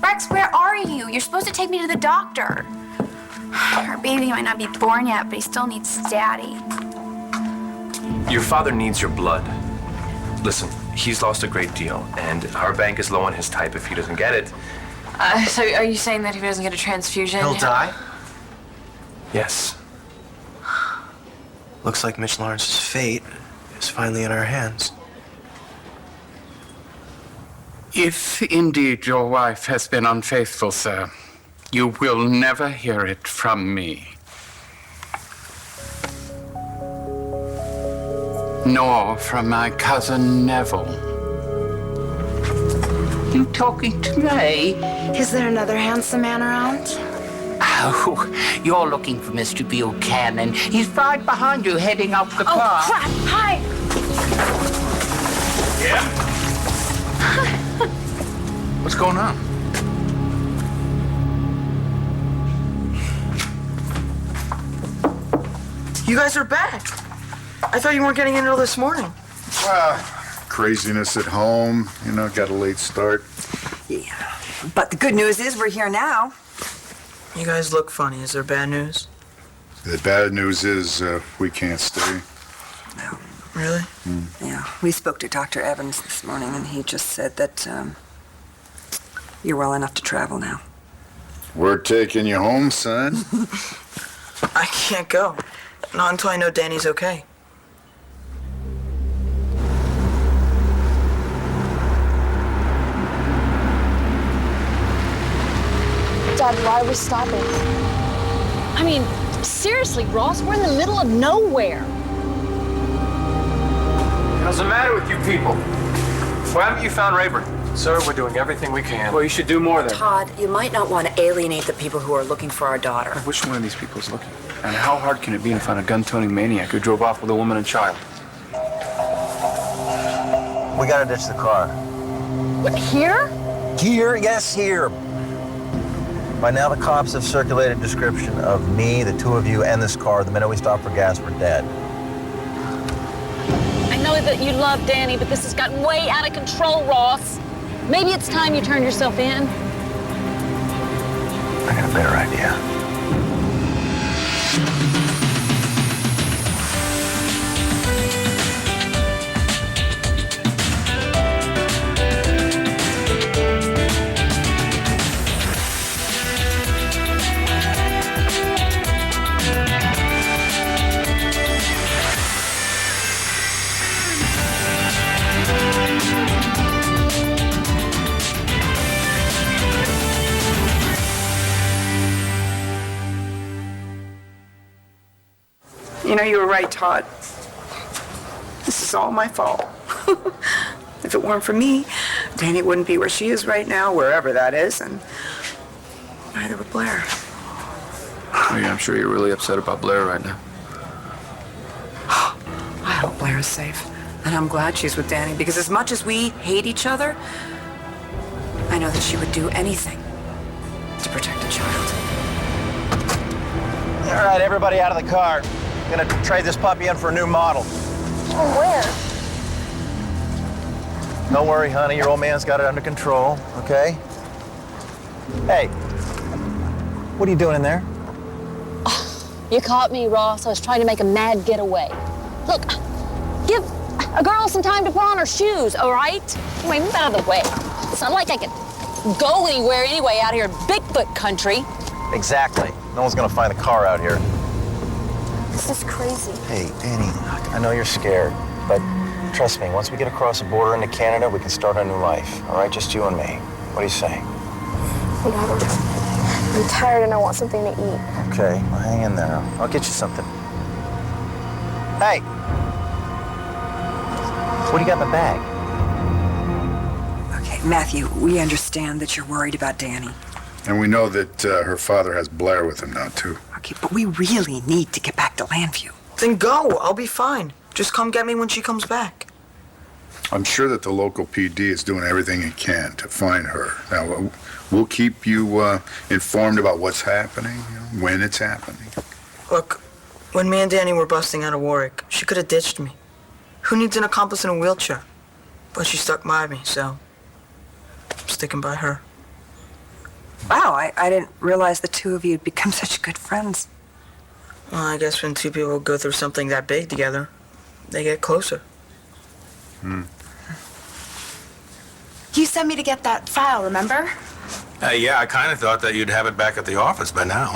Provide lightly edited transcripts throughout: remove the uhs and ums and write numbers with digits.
Rex, where are you? You're supposed to take me to the doctor. Our baby might not be born yet, but he still needs daddy. Your father needs your blood. Listen, he's lost a great deal, and our bank is low on his type if he doesn't get it. So are you saying that if he doesn't get a transfusion... He'll die? Yes. Looks like Mitch Lawrence's fate is finally in our hands. If indeed your wife has been unfaithful, sir, you will never hear it from me. Nor from my cousin Neville. You talking to me? Is there another handsome man around? Oh, you're looking for Mr. Buchanan. He's right behind you, heading up the car. Oh, crap! Hi! Yeah? What's going on? You guys are back. I thought you weren't getting in until this morning. Well, craziness at home, you know, got a late start. Yeah, but the good news is we're here now. You guys look funny. Is there bad news? The bad news is we can't stay. No. Really? Yeah, we spoke to Dr. Evans this morning, and he just said that you're well enough to travel now. We're taking you home, son. I can't go. Not until I know Danny's okay. Dad, why are we stopping? I mean, seriously, Ross, we're in the middle of nowhere. What's the matter with you people? Why haven't you found Rayburn? Sir, we're doing everything we can. Well, you should do more then. Todd, you might not want to alienate the people who are looking for our daughter. Which one of these people is looking? And how hard can it be to find a gun-toting maniac who drove off with a woman and child? We gotta ditch the car. What, here? Here? Yes, here. By now, the cops have circulated a description of me, the two of you, and this car. The minute we stopped for gas, we're dead. I know that you love Danny, but this has gotten way out of control, Ross. Maybe it's time you turned yourself in. I got a better idea. You know, you were right, Todd. This is all my fault. If it weren't for me, Danny wouldn't be where she is right now, wherever that is, and neither would Blair. Oh, yeah, I'm sure you're really upset about Blair right now. I hope Blair is safe. And I'm glad she's with Danny, because as much as we hate each other, I know that she would do anything to protect a child. All right, everybody out of the car. Gonna trade this puppy in for a new model. Where? Don't worry, honey. Your old man's got it under control, okay? Hey, what are you doing in there? You caught me, Ross. I was trying to make a mad getaway. Look, give a girl some time to put on her shoes, all right? Anyway, move out of the way. It's not like I can go anywhere anyway out here in Bigfoot country. Exactly. No one's gonna find the car out here. This is crazy. Hey, Danny, I know you're scared, but trust me, once we get across the border into Canada, we can start a new life, all right? Just you and me. What do you say? I'm tired and I want something to eat. Okay, well, hang in there. I'll get you something. Hey! What do you got in the bag? Okay, Matthew, we understand that you're worried about Danny. And we know that her father has Blair with him now, too. Okay, but we really need to get back to Landview. Then go. I'll be fine. Just come get me when she comes back. I'm sure that the local PD is doing everything it can to find her. Now, we'll keep you informed about what's happening, when it's happening. Look, when me and Danny were busting out of Warwick, she could have ditched me. Who needs an accomplice in a wheelchair? But she stuck by me, so I'm sticking by her. Wow, I didn't realize the two of you had become such good friends. Well, I guess when two people go through something that big together, they get closer. You sent me to get that file, remember? Yeah, I kind of thought that you'd have it back at the office by now.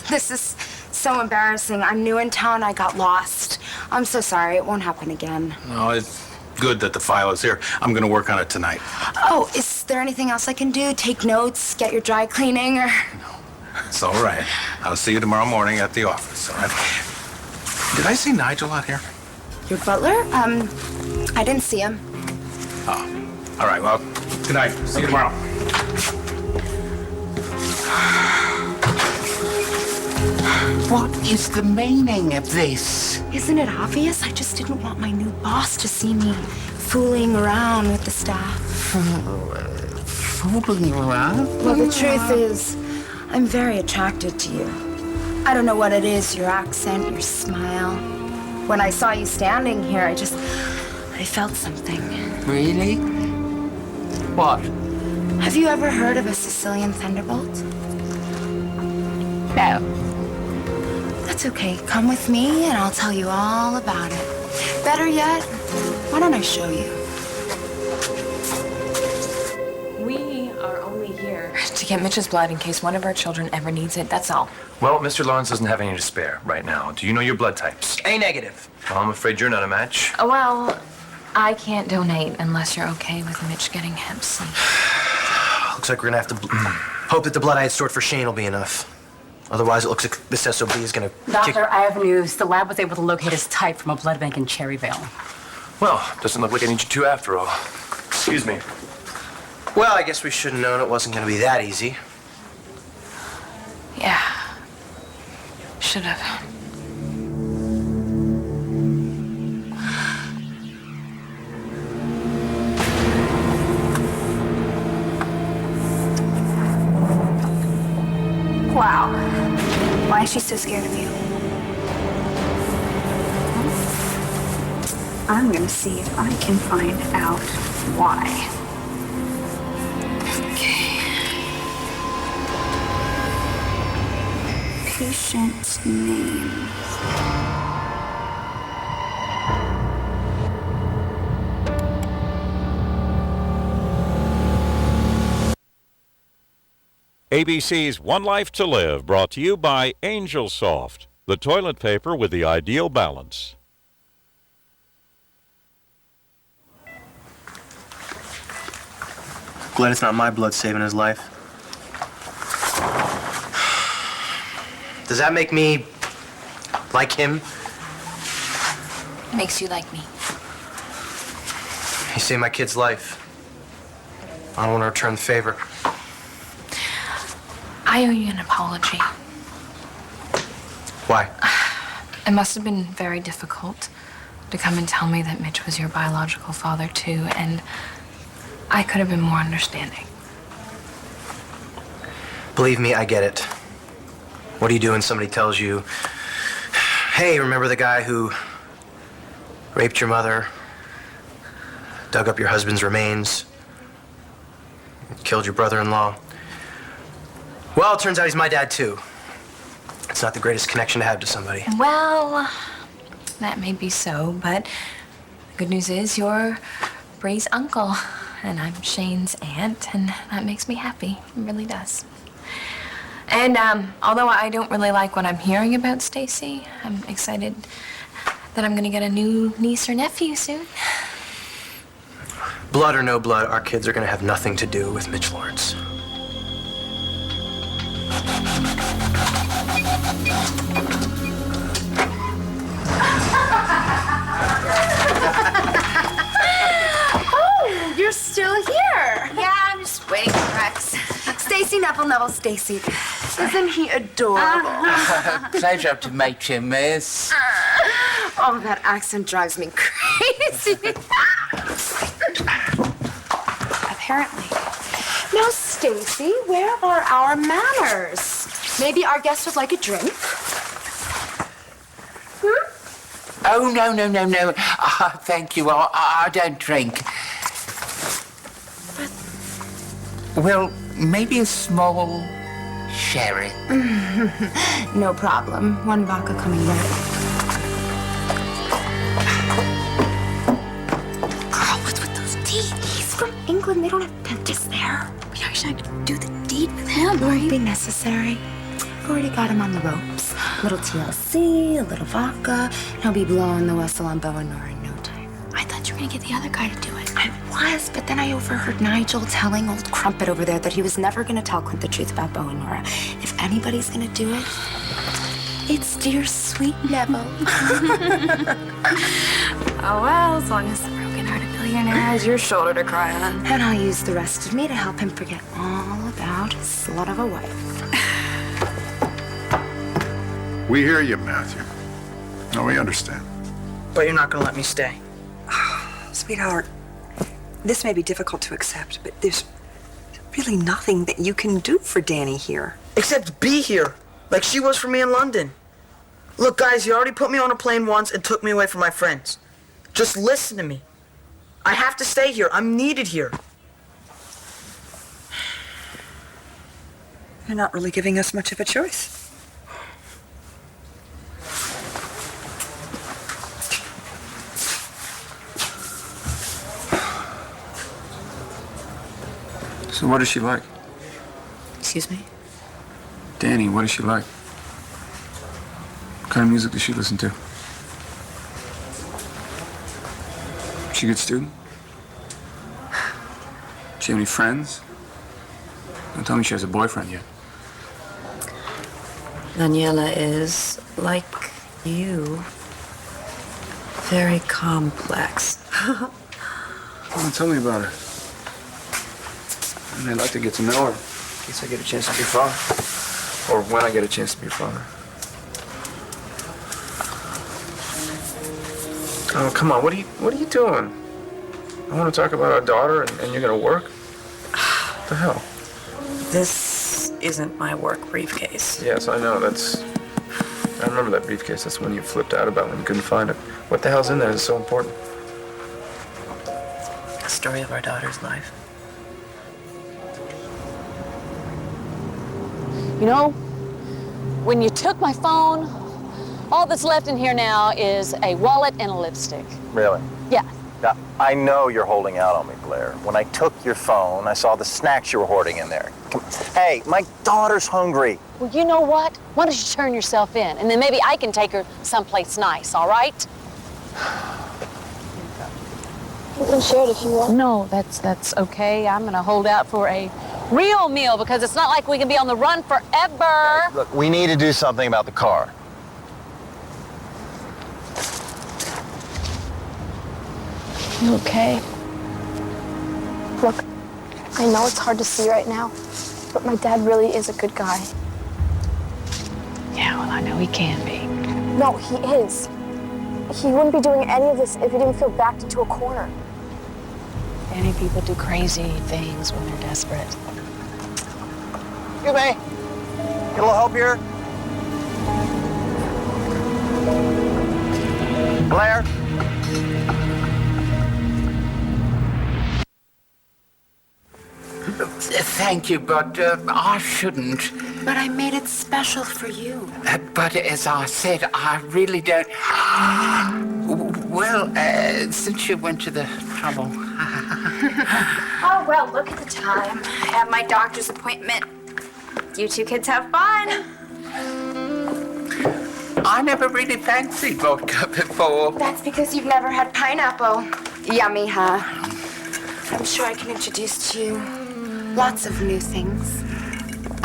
This is so embarrassing. I'm new in town. I got lost. I'm so sorry. It won't happen again. No, it's good that the file is here. I'm going to work on it tonight. Oh, is there anything else I can do? Take notes, get your dry cleaning, or... It's all right. I'll see you tomorrow morning at the office, all right? Did I see Nigel out here? Your butler? I didn't see him. Oh, all right. Well, good night. See you tomorrow. What is the meaning of this? Isn't it obvious? I just didn't want my new boss to see me fooling around with the staff. Fooling around? Well, the truth is, I'm very attracted to you. I don't know what it is, your accent, your smile. When I saw you standing here, I felt something. Really? What? Have you ever heard of a Sicilian thunderbolt? No. That's okay. Come with me and I'll tell you all about it. Better yet, why don't I show you? We are only here to get Mitch's blood in case one of our children ever needs it. That's all. Well, Mr. Lawrence doesn't have any to spare right now. Do you know your blood types? A negative. Well, I'm afraid you're not a match. Well, I can't donate unless you're okay with Mitch getting hep C. Looks like we're gonna have to hope that the blood I had stored for Shane will be enough. Otherwise, it looks like this SOB is gonna Doctor, I have news. The lab was able to locate his type from a blood bank in Cherryvale. Well, doesn't look like I need you to after all. Excuse me. Well, I guess we should have known it wasn't gonna be that easy. Yeah. Should have. Wow. Why is she so scared of you? I'm gonna see if I can find out why. Okay. Patient name. ABC's One Life to Live, brought to you by Angel Soft, the toilet paper with the ideal balance. Glad it's not my blood saving his life. Does that make me like him? It makes you like me. He saved my kid's life. I don't want to return the favor. I owe you an apology. Why? It must have been very difficult to come and tell me that Mitch was your biological father, too, and I could have been more understanding. Believe me, I get it. What do you do when somebody tells you, hey, remember the guy who raped your mother, dug up your husband's remains, killed your brother-in-law? Well, it turns out he's my dad, too. It's not the greatest connection to have to somebody. Well, that may be so, but the good news is you're Bree's uncle, and I'm Shane's aunt, and that makes me happy. It really does. And although I don't really like what I'm hearing about Stacy, I'm excited that I'm gonna get a new niece or nephew soon. Blood or no blood, our kids are gonna have nothing to do with Mitch Lawrence. Oh, you're still here. Yeah, I'm just waiting for Rex. Stacy, Neville, Stacy. Isn't he adorable? Pleasure to meet you, miss. Oh, that accent drives me crazy. Apparently. Now, Stacy, where are our manners? Maybe our guest would like a drink? Oh, no. Thank you. I don't drink. Well, maybe a small sherry. No problem. One vodka coming right. Girl, what's with those teeth? He's from England. They don't have dentists there. We actually had to do the deed with him, It won't be necessary. I've already got him on the ropes. A little TLC, a little vodka. And he'll be blowing the whistle on Bo and Nora in no time. I thought you were gonna get the other guy to do it. I was, but then I overheard Nigel telling old Crumpet over there that he was never gonna tell Clint the truth about Bo and Nora. If anybody's gonna do it, it's dear sweet Neville. Oh, well, as long as the broken-hearted billionaire has your shoulder to cry on. And I'll use the rest of me to help him forget all about his slut of a wife. We hear you, Matthew. No, we understand. But you're not gonna let me stay. Sweetheart, this may be difficult to accept, but there's really nothing that you can do for Danny here. Except be here, like she was for me in London. Look, guys, you already put me on a plane once and took me away from my friends. Just listen to me. I have to stay here. I'm needed here. You're not really giving us much of a choice. So what is she like? Excuse me? Danny, what is she like? What kind of music does she listen to? Is she a good student? Does she have any friends? Don't tell me she has a boyfriend yet. Daniela is, like you, very complex. Well, tell me about her. And I'd like to get to know her in case I get a chance to be your father. Or when I get a chance to be your father. Oh, come on, what are you doing? I want to talk about our daughter and you're gonna work? What the hell? This isn't my work briefcase. Yes, I know, I remember that briefcase. That's when you flipped out about when you couldn't find it. What the hell's in there is so important? A story of our daughter's life. You know, when you took my phone, all that's left in here now is a wallet and a lipstick. Really? Yeah. Now, I know you're holding out on me, Blair. When I took your phone, I saw the snacks you were hoarding in there. Hey, my daughter's hungry. Well, you know what? Why don't you turn yourself in, and then maybe I can take her someplace nice, all right? You can share it if you want. No, that's okay. I'm gonna hold out for a real meal because it's not like we can be on the run forever. Look, we need to do something about the car. You okay? Look, I know it's hard to see right now, but my dad really is a good guy. Yeah, well, I know he can be. No, he is. He wouldn't be doing any of this if he didn't feel backed into a corner. Many people do crazy things when they're desperate. Excuse me. Get a little help here? Blair? Thank you, but I shouldn't. But I made it special for you. But as I said, I really don't. Well, since you went to the trouble. Oh, well, look at the time. I have my doctor's appointment. You two kids have fun. I never really fancied vodka before. That's because you've never had pineapple. Yummy, huh? I'm sure I can introduce to you lots of new things.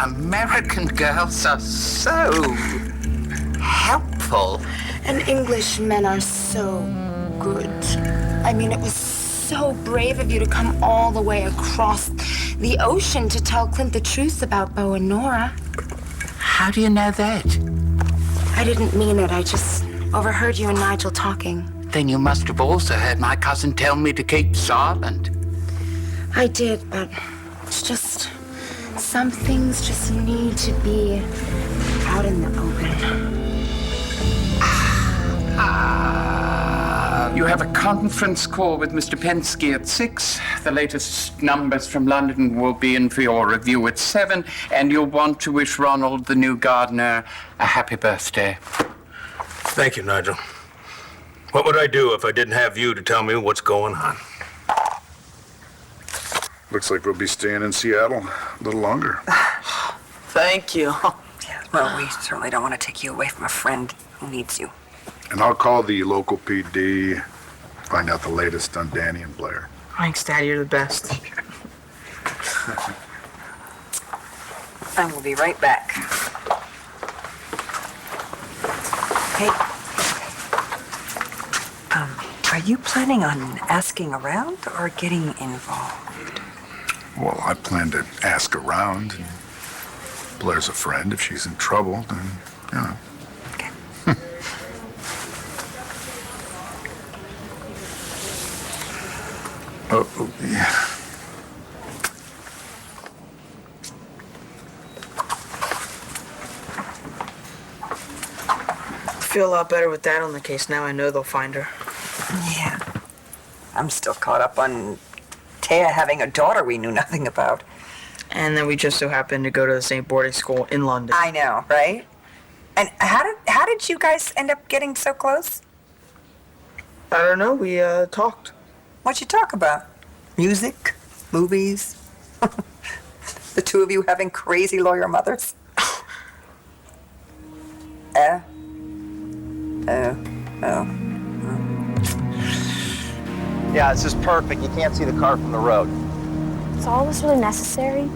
American girls are so helpful. And English men are so good. I mean, it was so brave of you to come all the way across the ocean to tell Clint the truth about Bo and Nora. How do you know that? I didn't mean it. I just overheard you and Nigel talking. Then you must have also heard my cousin tell me to keep silent. I did, but it's just... some things just need to be out in the open. You have a conference call with Mr. Pensky at 6. The latest numbers from London will be in for your review at 7. And you'll want to wish Ronald, the new gardener, a happy birthday. Thank you, Nigel. What would I do if I didn't have you to tell me what's going on? Looks like we'll be staying in Seattle a little longer. Thank you. Yeah, well, we certainly don't want to take you away from a friend who needs you. And I'll call the local PD, find out the latest on Danny and Blair. Thanks, Daddy. You're the best. And we'll be right back. Hey. Are you planning on asking around or getting involved? Well, I plan to ask around. And Blair's a friend. If she's in trouble, then, you know. Okay. Oh, yeah. I feel a lot better with that on the case. Now I know they'll find her. Yeah. I'm still caught up on Taya having a daughter we knew nothing about. And then we just so happened to go to the same boarding school in London. I know, right? And how did you guys end up getting so close? I don't know. We talked. What'd you talk about? Music? Movies? The two of you having crazy lawyer mothers? Yeah, this is perfect. You can't see the car from the road. Is all this really necessary?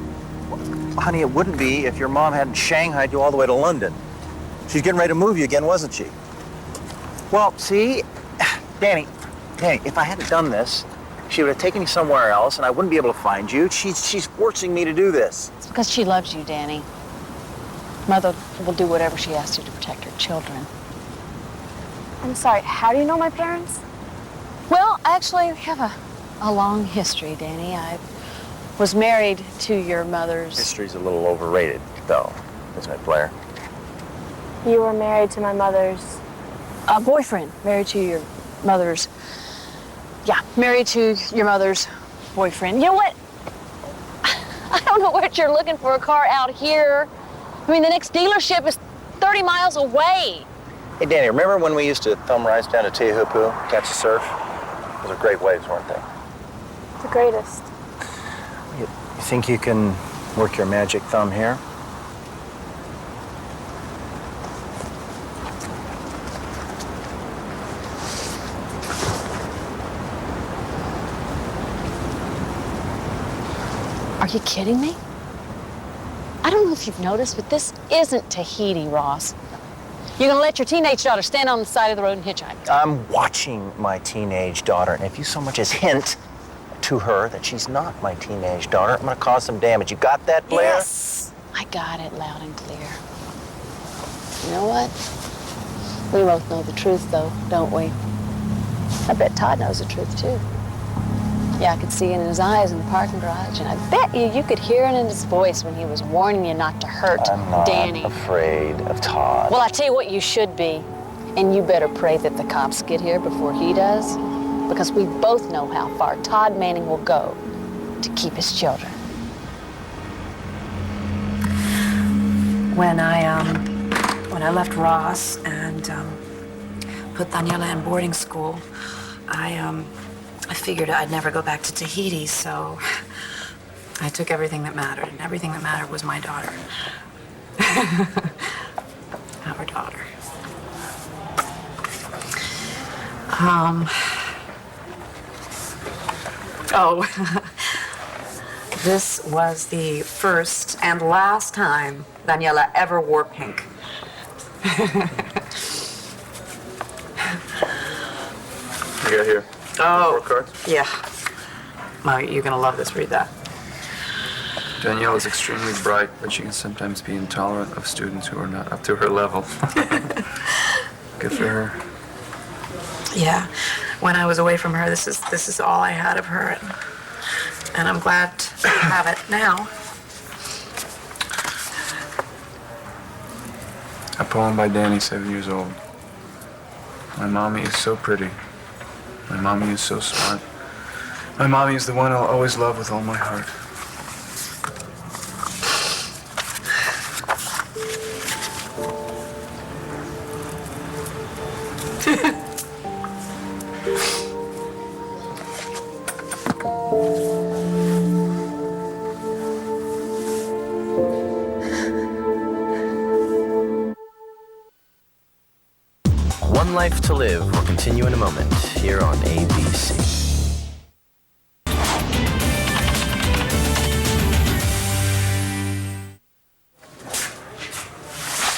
Honey, it wouldn't be if your mom hadn't shanghaied you all the way to London. She's getting ready to move you again, wasn't she? Well, see, Danny, if I hadn't done this, she would have taken you somewhere else, and I wouldn't be able to find you. She's forcing me to do this. It's because she loves you, Danny. Mother will do whatever she has to protect her children. I'm sorry, how do you know my parents? Well, actually, we have a long history, Danny. I was married to your mother's... History's a little overrated, though, isn't it, Blair? You were married to my mother's... boyfriend. Married to your mother's... Yeah, married to your mother's boyfriend. You know what? I don't know what you're looking for a car out here. I mean, the next dealership is 30 miles away. Hey, Danny, remember when we used to thumb rides down to Teahupu, catch the surf? Those are great waves, weren't they? The greatest. You think you can work your magic thumb here? Are you kidding me? I don't know if you've noticed, but this isn't Tahiti, Ross. You're gonna let your teenage daughter stand on the side of the road and hitchhike? I'm watching my teenage daughter, and if you so much as hint to her that she's not my teenage daughter, I'm gonna cause some damage. You got that, Blair? Yes, I got it loud and clear. You know what? We both know the truth, though, don't we? I bet Todd knows the truth, too. Yeah, I could see it in his eyes in the parking garage, and I bet you could hear it in his voice when he was warning you not to hurt Danny. I'm not afraid of Todd. Well, I tell you what you should be, and you better pray that the cops get here before he does, because we both know how far Todd Manning will go to keep his children. When I left Ross and put Daniela in boarding school, I figured I'd never go back to Tahiti, so I took everything that mattered, and everything that mattered was my daughter. Our daughter. This was the first and last time Daniela ever wore pink. You got here. Oh, cards? Yeah. Well, you're gonna love this. Read that. Danielle is extremely bright, but she can sometimes be intolerant of students who are not up to her level. Good for her. Yeah. When I was away from her, this is all I had of her, and I'm glad to have it now. A poem by Danny, 7 years old. My mommy is so pretty. My mommy is so smart. My mommy is the one I'll always love with all my heart. One Life to Live will continue in a moment here on ABC.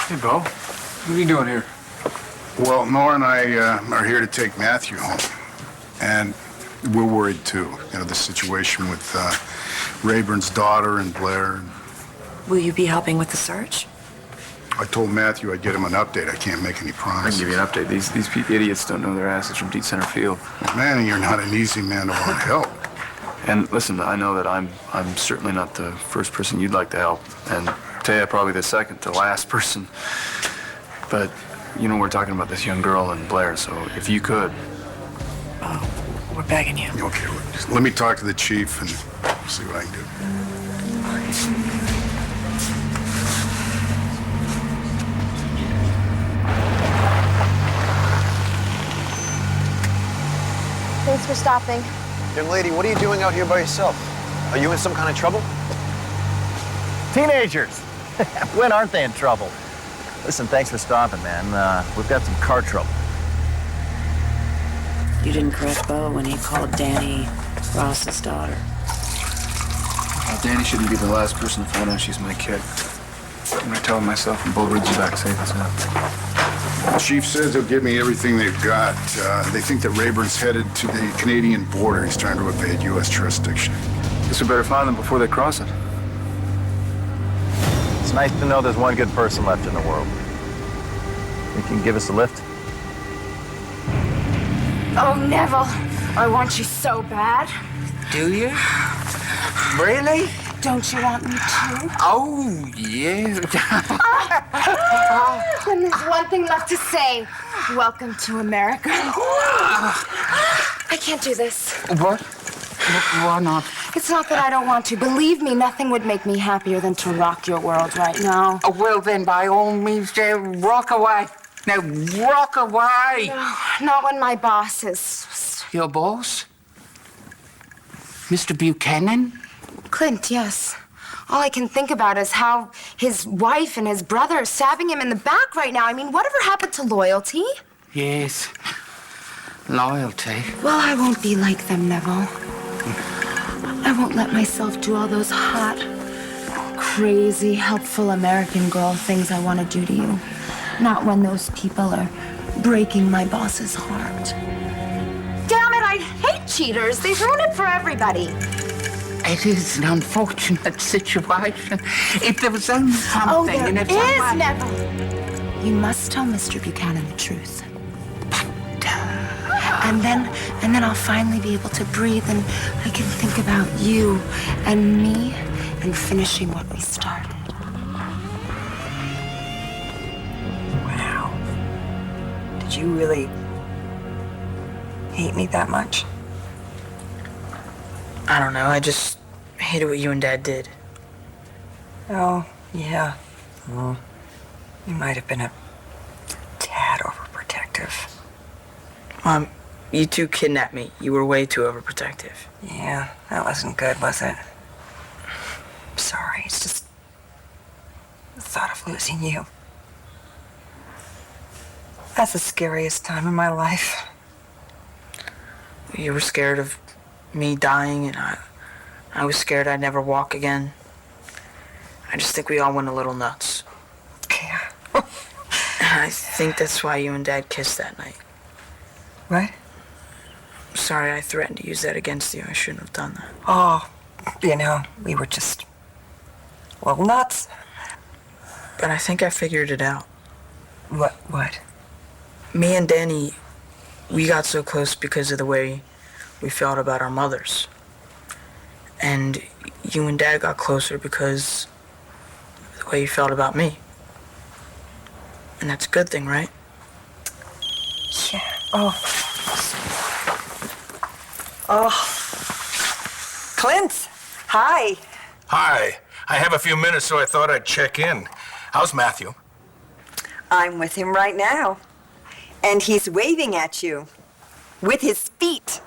Hey, Bo. What are you doing here? Well, Nora and I are here to take Matthew home. And we're worried, too. You know, the situation with Rayburn's daughter and Blair. Will you be helping with the search? I told Matthew I'd get him an update. I can't make any I can promises. give you an update. These idiots don't know their asses from deep center field. Man, you're not an easy man to want help. And listen, I know that I'm certainly not the first person you'd like to help. And Taya probably the second to last person. But, you know, we're talking about this young girl and Blair, so if you could. We're begging you. Okay, let me talk to the chief and see what I can do. Thanks for stopping. Young lady, what are you doing out here by yourself? Are you in some kind of trouble? Teenagers! When aren't they in trouble? Listen, thanks for stopping, man. We've got some car trouble. You didn't correct Bo when he called Danny Ross's daughter. Well, Danny shouldn't be the last person to find out she's my kid. I'm gonna tell him myself and Bo brings you back safe as hell. The chief says he'll give me everything they've got. They think that Rayburn's headed to the Canadian border. He's trying to evade U.S. jurisdiction. Guess we better find them before they cross it. It's nice to know there's one good person left in the world. You can give us a lift? Oh, Neville, I want you so bad. Do you? Really? Don't you want me to? Oh, yeah. And there's one thing left to say. Welcome to America. I can't do this. What? Why not? It's not that I don't want to. Believe me, nothing would make me happier than to rock your world right now. Oh, well, then, by all means, rock away. Now, rock away. No, not when my boss is... Your boss? Mr. Buchanan? Clint, yes. All I can think about is how his wife and his brother are stabbing him in the back right now. I mean, whatever happened to loyalty? Yes. Loyalty. Well, I won't be like them, Neville. I won't let myself do all those hot, crazy, helpful American girl things I want to do to you. Not when those people are breaking my boss's heart. Damn it, I hate cheaters. They ruin it for everybody. It is an unfortunate situation. If there was only something... Oh, there and if is, someone... Neville. You must tell Mr. Buchanan the truth. And then I'll finally be able to breathe and I can think about you and me and finishing what we started. Wow. Did you really hate me that much? I don't know. I just hated what you and Dad did. Oh, yeah. Well, you might have been a tad overprotective. Mom, you two kidnapped me. You were way too overprotective. Yeah, that wasn't good, was it? I'm sorry. It's just the thought of losing you. That's the scariest time in my life. You were scared of me dying, and I was scared I'd never walk again. I just think we all went a little nuts. Yeah. And I think that's why you and Dad kissed that night. What? Sorry, I threatened to use that against you. I shouldn't have done that. Oh, you know, we were just, well, nuts. But I think I figured it out. What? Me and Danny, we got so close because of the way we felt about our mothers. And you and Dad got closer because of the way you felt about me. And that's a good thing, right? Yeah. Oh. Oh. Clint, hi. Hi. I have a few minutes, so I thought I'd check in. How's Matthew? I'm with him right now. And he's waving at you. With his feet.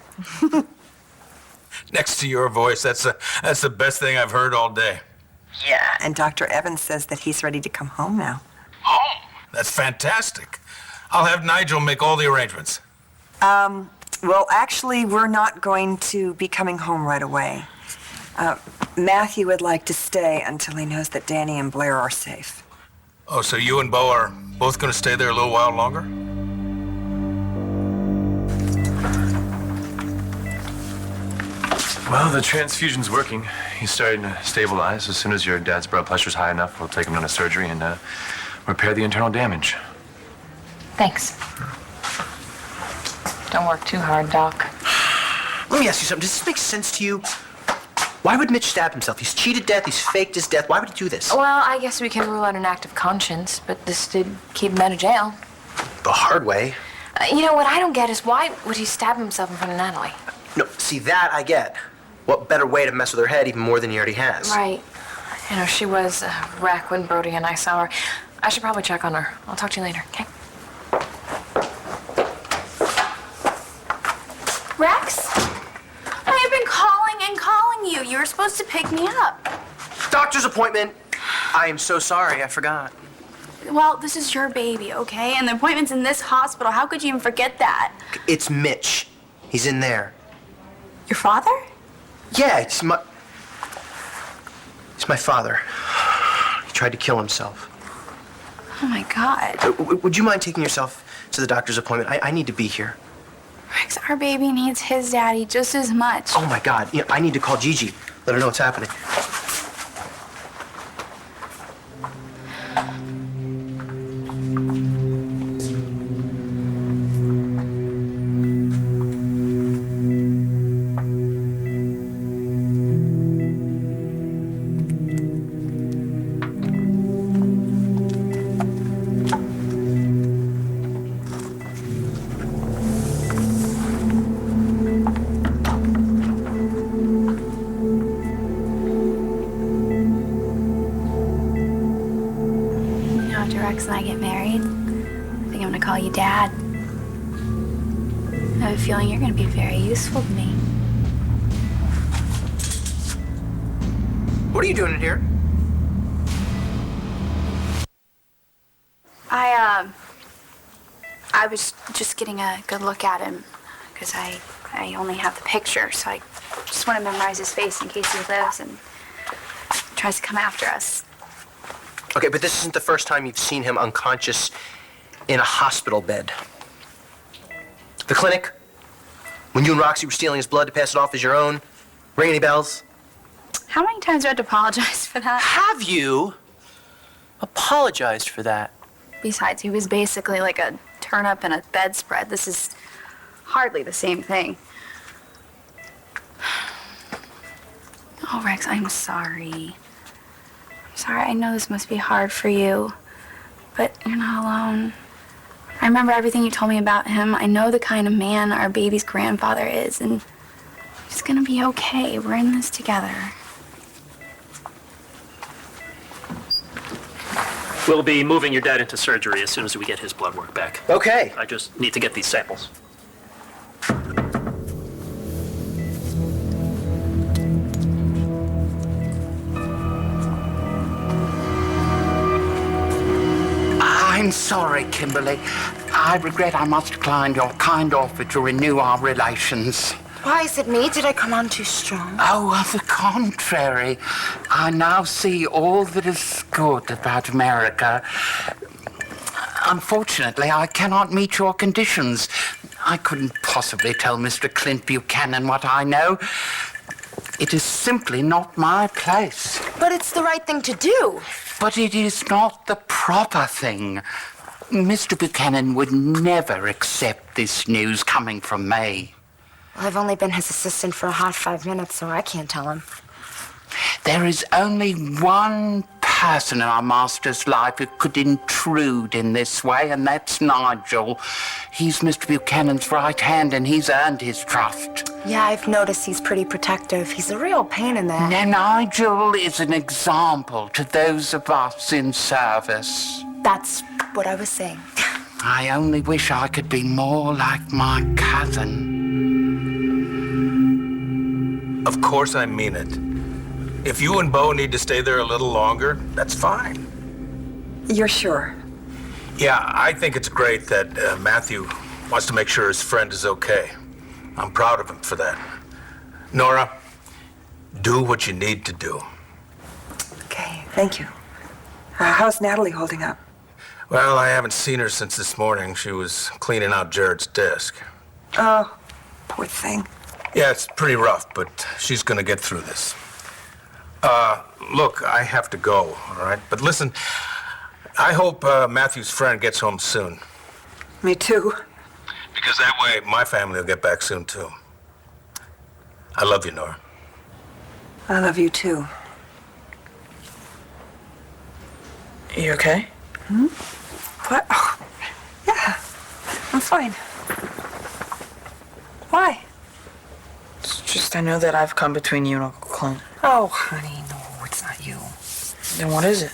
Next to your voice, that's the best thing I've heard all day. Yeah. And Dr. Evans says that he's ready to come home now. Home? That's fantastic. I'll have Nigel make all the arrangements. Well, actually, we're not going to be coming home right away. Matthew would like to stay until he knows that Danny and Blair are safe. Oh, so you and Bo are both going to stay there a little while longer? Well, the transfusion's working. He's starting to stabilize. As soon as your dad's blood pressure's high enough, we'll take him into surgery and repair the internal damage. Thanks. Don't work too hard, Doc. Let me ask you something. Does this make sense to you? Why would Mitch stab himself? He's cheated death. He's faked his death. Why would he do this? Well, I guess we can rule out an act of conscience, but this did keep him out of jail. The hard way. You know, what I don't get is why would he stab himself in front of Natalie? No, see, that I get. What better way to mess with her head even more than he already has? Right. You know, she was a wreck when Brody and I saw her. I should probably check on her. I'll talk to you later, okay? Rex? I have been calling and calling you. You were supposed to pick me up. Doctor's appointment. I am so sorry. I forgot. Well, this is your baby, okay? And the appointment's in this hospital. How could you even forget that? It's Mitch. He's in there. Your father? Yeah, He's my father. He tried to kill himself. Oh, my God. Would you mind taking yourself to the doctor's appointment? I need to be here. Rex, our baby needs his daddy just as much. Oh, my God. You know, I need to call Gigi. Let her know what's happening. Rex and I get married, I think I'm gonna call you Dad. I have a feeling you're gonna be very useful to me. What are you doing in here? I was just getting a good look at him because I only have the picture, so I just want to memorize his face in case he lives and tries to come after us. Okay, but this isn't the first time you've seen him unconscious in a hospital bed. The clinic, when you and Roxy were stealing his blood to pass it off as your own. Ring any bells? How many times do I have to apologize for that? Have you apologized for that? Besides, he was basically like a turnip and a bedspread. This is hardly the same thing. Oh, Rex, I'm sorry. I'm sorry. I know this must be hard for you, but you're not alone. I remember everything you told me about him. I know the kind of man our baby's grandfather is, and it's gonna be okay. We're in this together. We'll be moving your dad into surgery as soon as we get his blood work back. Okay. I just need to get these samples. I'm sorry, Kimberly. I regret I must decline your kind offer to renew our relations. Why is it me? Did I come on too strong? Oh, on the contrary. I now see all that is good about America. Unfortunately, I cannot meet your conditions. I couldn't possibly tell Mr. Clint Buchanan what I know. It is simply not my place. But it's the right thing to do. But it is not the proper thing. Mr. Buchanan would never accept this news coming from me. Well, I've only been his assistant for a hot 5 minutes, so I can't tell him. There is only one person in our master's life who could intrude in this way, and that's Nigel. He's Mr. Buchanan's right hand, and he's earned his trust. Yeah, I've noticed he's pretty protective. He's a real pain in the ass. Now, Nigel is an example to those of us in service. That's what I was saying. I only wish I could be more like my cousin. Of course I mean it. If you and Bo need to stay there a little longer, that's fine. You're sure? Yeah, I think it's great that Matthew wants to make sure his friend is okay. I'm proud of him for that. Nora, do what you need to do. Okay, thank you. How's Natalie holding up? Well, I haven't seen her since this morning. She was cleaning out Jared's desk. Oh, poor thing. Yeah, it's pretty rough, but she's gonna get through this. Look, I have to go, all right? But listen, I hope Matthew's friend gets home soon. Me too. Because that way, my family will get back soon, too. I love you, Nora. I love you too. You okay? Hmm? What? Oh, yeah, I'm fine. Why? It's just I know that I've come between you and Uncle Clint. Oh, honey, no, it's not you. Then what is it?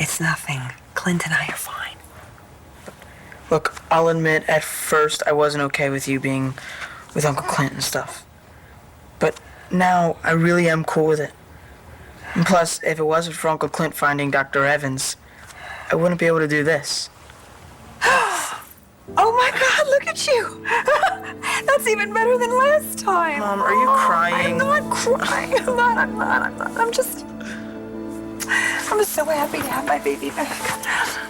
It's nothing. Clint and I are fine. Look, I'll admit, at first I wasn't okay with you being with Uncle Clint and stuff. But now I really am cool with it. And plus, if it wasn't for Uncle Clint finding Dr. Evans, I wouldn't be able to do this. Oh my God, look at you! That's even better than last time. Mom, are you crying? I'm not crying. I'm not. I'm just so happy to have my baby back.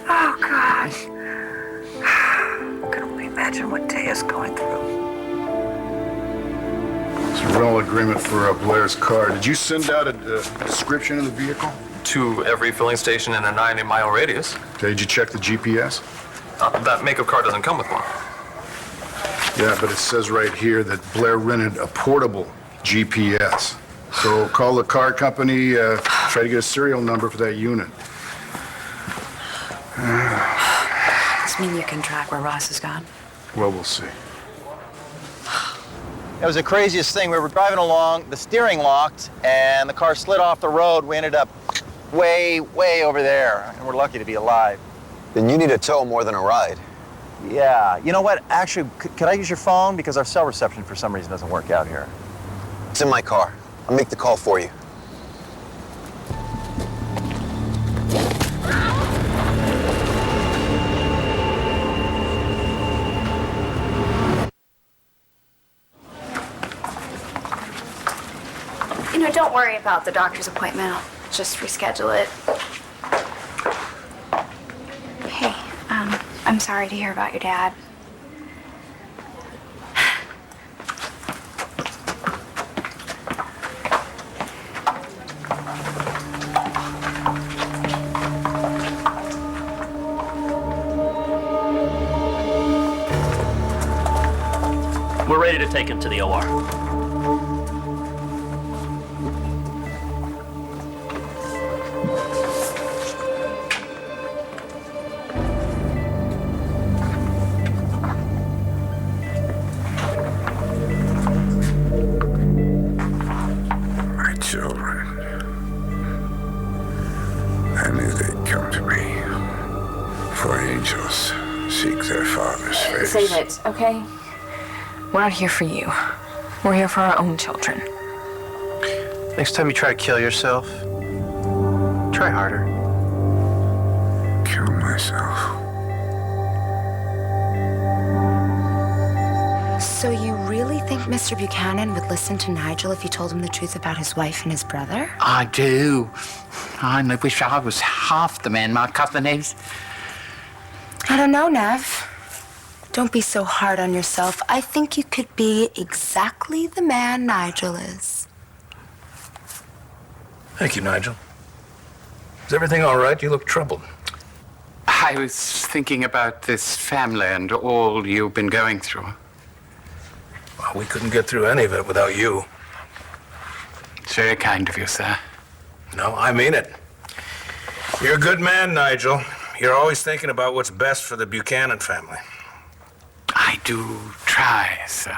Oh, God. I can only imagine what Taya's going through. It's a rental agreement for Blair's car. Did you send out a description of the vehicle? To every filling station in a 90-mile radius. Okay, did you check the GPS? That make-up car doesn't come with one. Yeah, but it says right here that Blair rented a portable GPS. So call the car company, try to get a serial number for that unit. Does this mean you can track where Ross has gone? Well, we'll see. It was the craziest thing. We were driving along, the steering locked, and the car slid off the road. We ended up way, way over there, and we're lucky to be alive. Then you need a tow more than a ride. Yeah. You know what? Actually, could I use your phone? Because our cell reception for some reason doesn't work out here. It's in my car. I'll make the call for you. You know, don't worry about the doctor's appointment. I'll just reschedule it. Hey, I'm sorry to hear about your dad. We're ready to take him to the OR. My children. I knew they'd come to me. For angels seek their father's face. Save it, okay? We're not here for you. We're here for our own children. Next time you try to kill yourself, try harder. Kill myself. So you really think Mr. Buchanan would listen to Nigel if you told him the truth about his wife and his brother? I do. I only wish I was half the man my cousin is. I don't know, Nev. Don't be so hard on yourself. I think you could be exactly the man Nigel is. Thank you, Nigel. Is everything all right? You look troubled. I was thinking about this family and all you've been going through. Well, we couldn't get through any of it without you. It's very kind of you, sir. No, I mean it. You're a good man, Nigel. You're always thinking about what's best for the Buchanan family. I do try, sir.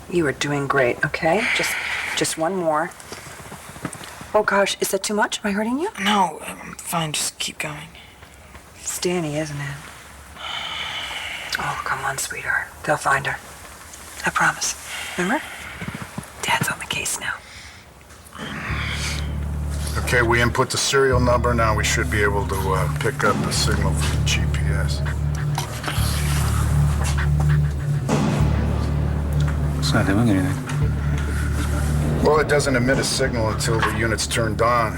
You are doing great, okay? Just one more. Oh gosh, is that too much? Am I hurting you? No, I'm fine. Just keep going. It's Danny, isn't it? Oh, come on, sweetheart. They'll find her. I promise. Remember? Dad's on the case now. Okay, we input the serial number. Now we should be able to pick up the signal from the GPS. It's not doing anything. Well, it doesn't emit a signal until the unit's turned on.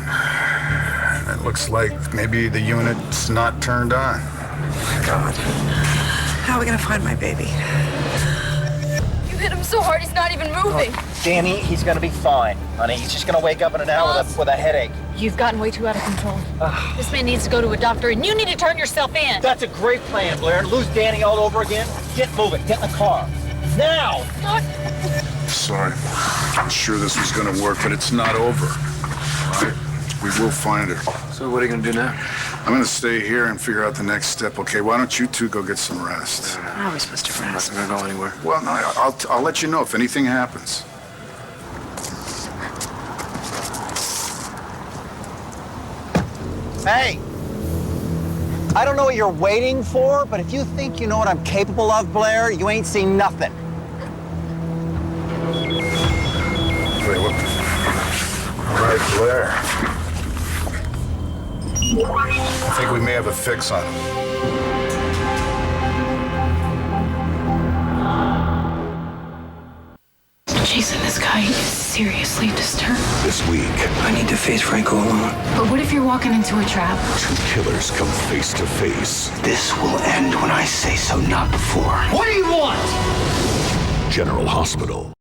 It looks like maybe the unit's not turned on. God. How are we gonna find my baby? You hit him so hard he's not even moving. Danny, he's gonna be fine, honey. He's just gonna wake up in an hour with a headache. You've gotten way too out of control. This man needs to go to a doctor, and you need to turn yourself in. That's a great plan, Blair. Lose Danny all over again? Get moving. Get in the car. Now! Sorry. I'm sure this was gonna work, but it's not over. All right? We will find her. So what are you gonna do now? I'm gonna stay here and figure out the next step. Okay, why don't you two go get some rest? How are we supposed to rest? I'm not gonna go anywhere. Well, no, I'll let you know if anything happens. Hey! I don't know what you're waiting for, but if you think you know what I'm capable of, Blair, you ain't seen nothing. Wait, what? All right, Blair. I think we may have a fix on him. Jason, this guy is seriously disturbed. This week, I need to face Franco alone. But what if you're walking into a trap? Two killers come face to face. This will end when I say so, not before. What do you want? General Hospital.